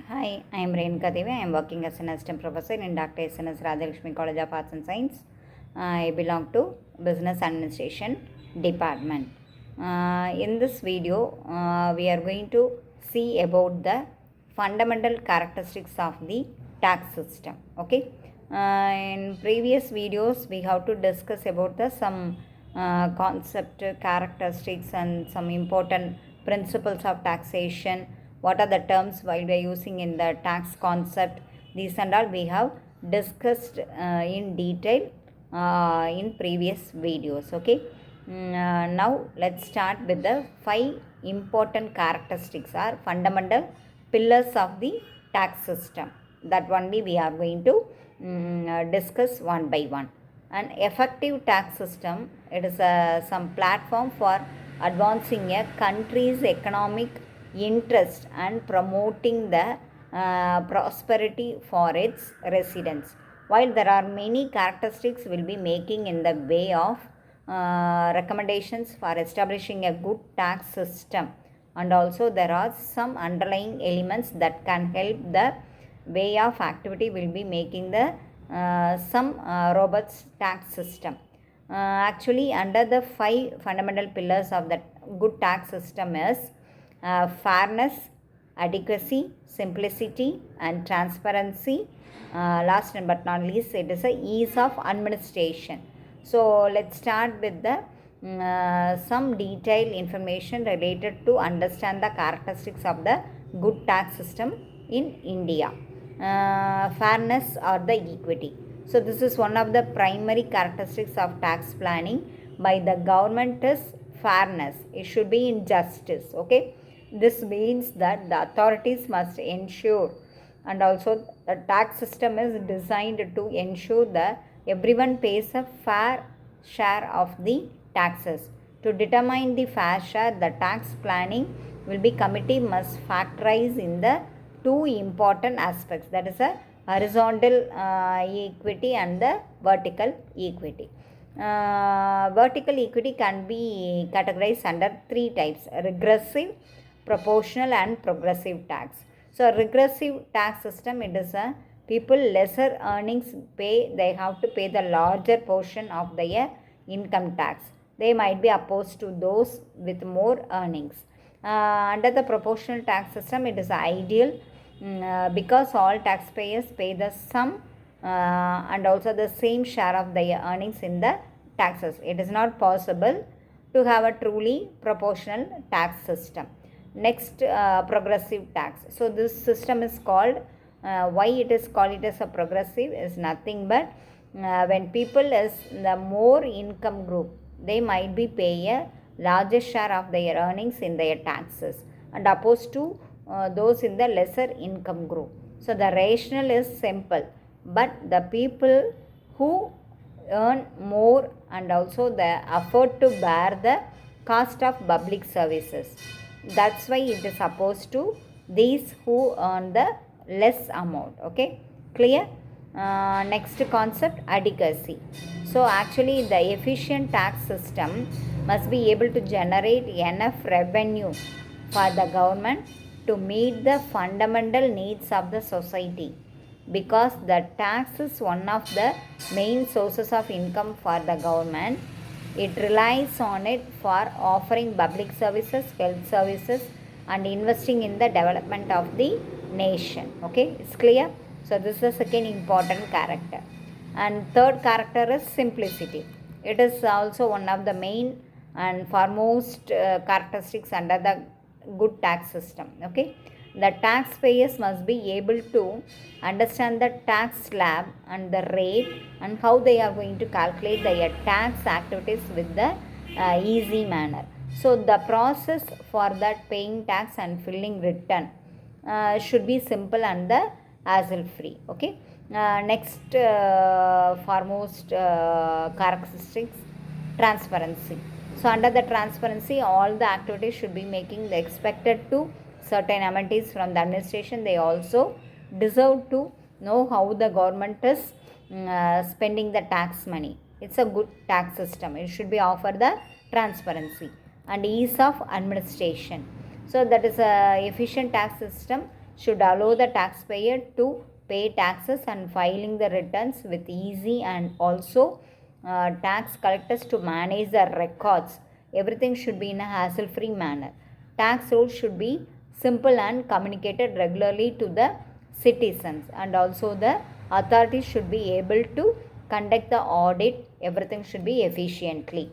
Hi, I am B.Renuga. I am working as an assistant professor in Dr. S.N.S. Radhalakshmi College of Arts and Science. I belong to Business Administration Department. In this video, we are going to see about the fundamental characteristics of the tax system. Okay. In previous videos, we have to discuss about the some concept, characteristics, and some important principles of taxation. What are the terms while we are using in the tax concept? These and all we have discussed in detail in previous videos. Okay. Now let's start with the 5 important characteristics or fundamental pillars of the tax system. That only we are going to discuss one by one. An effective tax system, it is some platform for advancing a country's economic interest and promoting the prosperity for its residents. While there are many characteristics will be making in the way of recommendations for establishing a good tax system, and also there are some underlying elements that can help the way of activity will be making the some robust tax system. Actually, under the 5 fundamental pillars of the good tax system is fairness, adequacy, simplicity, and transparency. Last but not least, it is a ease of administration. So let's start with the some detailed information related to understand the characteristics of the good tax system in India. Fairness or the equity. So this is one of the primary characteristics of tax planning by the government is fairness. It should be in justice. Okay. This means that the authorities must ensure, and also the tax system is designed to ensure that everyone pays a fair share of the taxes. To determine the fair share, the tax planning will be committee must factorize in the 2 important aspects, that is a horizontal equity and the vertical equity. Vertical equity can be categorized under 3 types: regressive, proportional, and progressive tax. So regressive tax system, it is a people lesser earnings they have to pay the larger portion of their income tax. They might be opposed to those with more earnings. Under the proportional tax system, it is ideal because all taxpayers pay the sum and also the same share of their earnings in the taxes. It is not possible to have a truly proportional tax system. Next, progressive tax. So this system is called, why it is called it as a progressive is nothing but when people is the more income group, they might be pay a larger share of their earnings in their taxes, and opposed to those in the lesser income group. So the rationale is simple, but the people who earn more and also the afford to bear the cost of public services, that's why it is opposed to these who earn the less amount. Okay, clear? Next concept, adequacy. So actually the efficient tax system must be able to generate enough revenue for the government to meet the fundamental needs of the society, because the tax is one of the main sources of income for the government. It relies on it for offering public services, health services, and investing in the development of the nation. Okay, it's clear? So this is the second important character. And third character is simplicity. It is also one of the main and foremost characteristics under the good tax system. Okay, the taxpayers must be able to understand the tax slab and the rate and how they are going to calculate their tax activities with the easy manner. So the process for that paying tax and filling return should be simple and the hassle free. Okay. Next foremost characteristics, transparency. So under the transparency, all the activities should be making the expected to certain amenities from the administration. They also deserve to know how the government is spending the tax money. It's a good tax system. It should be offered the transparency and ease of administration. So that is a efficient tax system should allow the taxpayer to pay taxes and filing the returns with easy, and also tax collectors to manage the records. Everything should be in a hassle-free manner. Tax rules should be simple and communicated regularly to the citizens, and also the authorities should be able to conduct the audit. Everything should be efficiently.